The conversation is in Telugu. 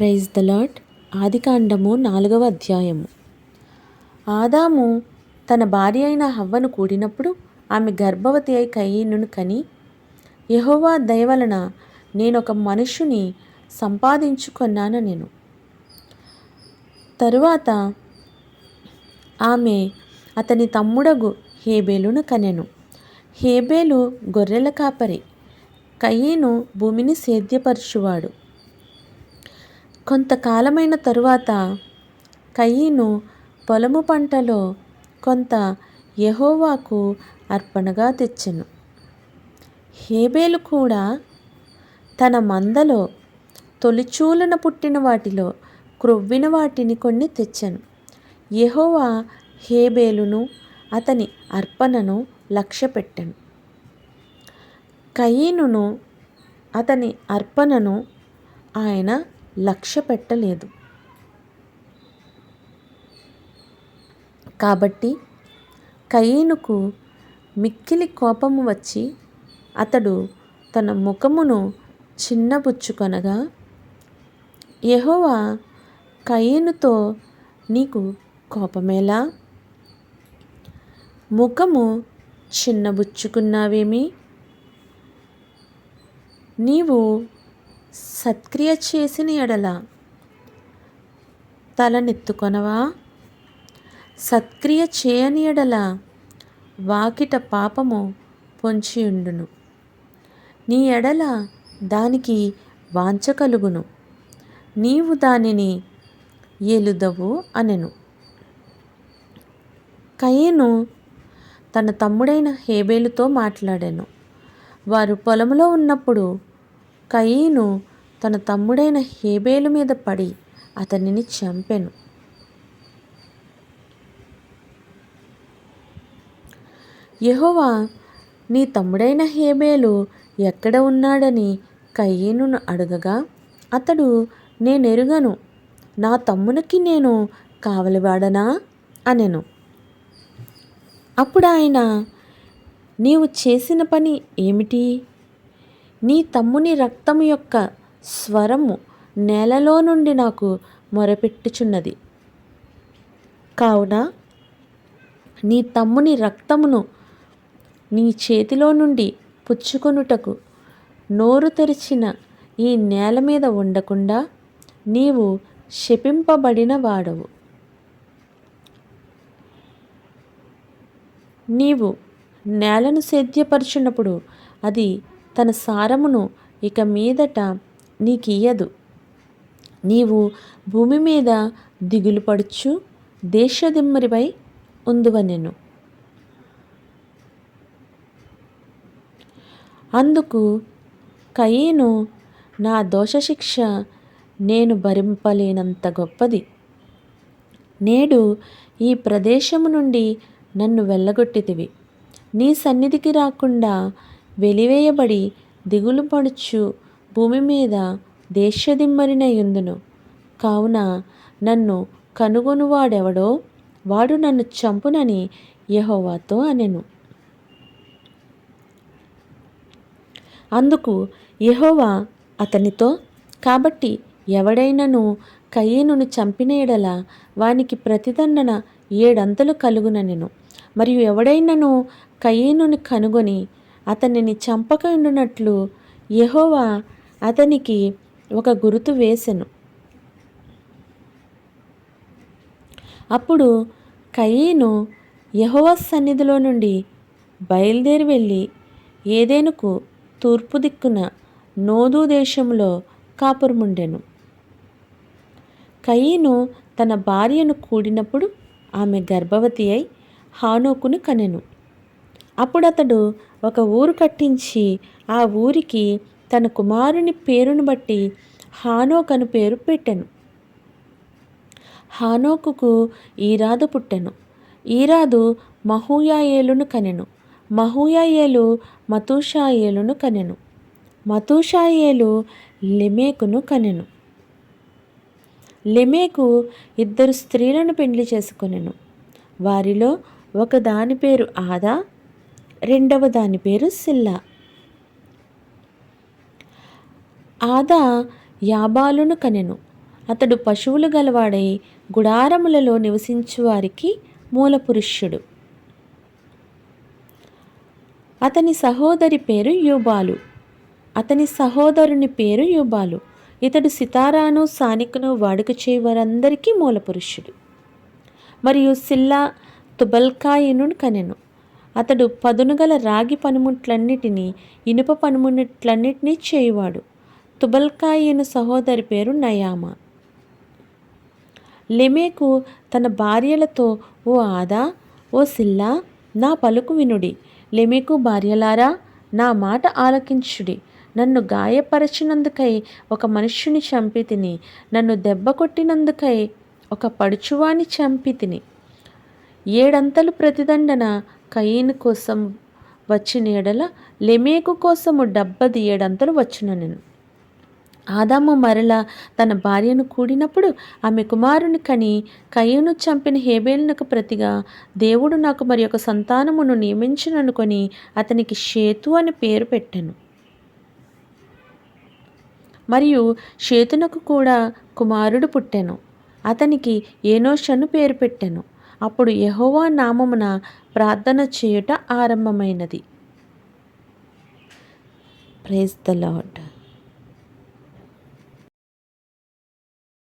Praise the lord. ఆదికాండము 4వ అధ్యాయము. ఆదాము తన భార్య అయిన హవ్వను కూడినప్పుడు ఆమె గర్భవతి అయి కయీనును కని, యెహోవా దయ వలన నేనొక మనుష్యుని సంపాదించుకొన్నానెను. తరువాత ఆమె అతని తమ్ముడగు హేబేలును కనెను. హేబేలు గొర్రెల కాపరి, కయీను భూమిని సేద్యపరచువాడు. కొంతకాలమైన తరువాత కయీను పొలము పంటలో కొంత యెహోవాకు అర్పణగా తెచ్చెను. హేబేలు కూడా తన మందలో తొలిచూలున పుట్టిన వాటిలో క్రొవ్విన వాటిని కొన్ని తెచ్చెను. యెహోవా హేబేలును అతని అర్పణను లక్ష్యపెట్టెను. కయీనును అతని అర్పణను ఆయన లక్ష్య పెట్టలేదు. కాబట్టి కయీనుకు మిక్కిలి కోపము వచ్చి అతడు తన ముఖమును చిన్నబుచ్చుకొనగా, యెహోవా కయీనుతో, నీకు కోపమేలా? ముఖము చిన్నబుచ్చుకున్నావేమి? నీవు సత్క్రియ చేసిన ఎడల తలనెత్తుకొనవా? సత్క్రియ చేయని ఎడల వాకిట పాపము పొంచియుండును. నీ ఎడల దానికి వాంఛ కలుగును, నీవు దానిని ఎలుదవు అనెను. కయీను తన తమ్ముడైన హేబేలుతో మాట్లాడాను. వారు పొలములో ఉన్నప్పుడు కయీను తన తమ్ముడైన హేబేలు మీద పడి అతనిని చంపెను. యెహోవా, నీ తమ్ముడైన హేబేలు ఎక్కడ ఉన్నాడని కయీనును అడగగా, అతడు, నేనెరుగను, నా తమ్మునికి నేను కావలివాడనా అనెను. అప్పుడు ఆయన, నీవు చేసిన పని ఏమిటి? నీ తమ్ముని రక్తము యొక్క స్వరము నేలలో నుండి నాకు మొరపెట్టుచున్నది. కావున నీ తమ్ముని రక్తమును నీ చేతిలో నుండి పుచ్చుకొనుటకు నోరు తెరిచిన ఈ నేల మీద ఉండకుండా నీవు శపింపబడిన వాడవు. నీవు నేలను సేద్యపరచునప్పుడు అది తన సారమును ఇక మీదట నీకియ్యదు. నీవు భూమి మీద దిగులు పడుచు దేశదిమ్మరివై ఉందువనెను. అందుకు కయీను, నా దోషశిక్ష నేను భరింపలేనంత గొప్పది. నేడు ఈ ప్రదేశము నుండి నన్ను వెళ్ళగొట్టితివి. నీ సన్నిధికి రాకుండా వెలివేయబడి దిగులు పడుచు భూమి మీద దేశదిమ్మరినయుందును. కావున నన్ను కనుగొనువాడెవడో వాడు నన్ను చంపునని యెహోవాతో అనెను. అందుకు యెహోవా అతనితో, కాబట్టి ఎవడైనను కయీనును చంపిన ఎడల వానికి ప్రతిదండన 7 అంతలు కలుగుననెను. మరియు ఎవడైనను కయీనుని కనుగొని అతనిని చంపక ఉండునట్లు యెహోవా అతనికి ఒక గురుతు వేసెను. అప్పుడు కయీను యెహోవా సన్నిధిలో నుండి బయలుదేరి వెళ్ళి ఏదెనుకు తూర్పు దిక్కున నోదు దేశంలో కాపురముండెను. కయీను తన భార్యను కూడినప్పుడు ఆమె గర్భవతి అయి హానోకును కనెను. అప్పుడతడు ఒక ఊరు కట్టించి ఆ ఊరికి తన కుమారుని పేరును బట్టి హానోక్ అను పేరు పెట్టెను. హానోకుకు ఈరాదు పుట్టెను. ఈరాదు మహూయాయేలును కనెను. మహూయాయేలు మతూషాయేలును కనెను. మతూషాయేలు లెమెకును కనెను. లెమెకు 2 స్త్రీలను పెండ్లి చేసుకొనెను. వారిలో ఒక దాని పేరు ఆదా, రెండవ దాని పేరు సిల్లా. ఆదా యాబాలును కనెను. అతడు పశువులు గలవాడై గుడారములలో నివసించు వారికి మూలపురుషుడు. అతని సహోదరి పేరు యూబాలు. అతని సహోదరుని పేరు యూబాలు. ఇతడు సితారాను సానికను వాడుక చేయవారందరికీ మూలపురుషుడు. మరియు సిల్లా తుబల్కాయిను కనెను. అతడు పదునుగల రాగి పనిముట్లన్నిటినీ ఇనుప పనిముట్లన్నిటినీ చేయువాడు. తుబల్కాయిను సహోదరి పేరు నయామా. లెమెకు తన భార్యలతో, ఓ ఆదా, ఓ సిల్లా, నా పలుకు వినుడి. లెమెకు భార్యలారా, నా మాట ఆలకించుడి. నన్ను గాయపరచినందుకై ఒక మనుష్యుని చంపితిని. నన్ను దెబ్బ కొట్టినందుకై ఒక పడుచువాని చంపితిని. 7 అంతలు ప్రతిదండన కయీను కోసం వచ్చిన ఎడల లెమెకు కోసము 77 అంతలు వచ్చుననెను. ఆదాము మరల తన భార్యను కూడినప్పుడు ఆమె కుమారుని కని, కయీను చంపిన హేబేలునకు ప్రతిగా దేవుడు నాకు మరి ఒక సంతానమును నియమించుననుకొని అతనికి షేతు అని పేరు పెట్టెను. మరియు షేతునకు కూడా కుమారుడు పుట్టెను. అతనికి ఏనోషను పేరు పెట్టెను. అప్పుడు యెహోవా నామమున ప్రార్థన చేయుట ఆరంభమైనది. Praise the lord.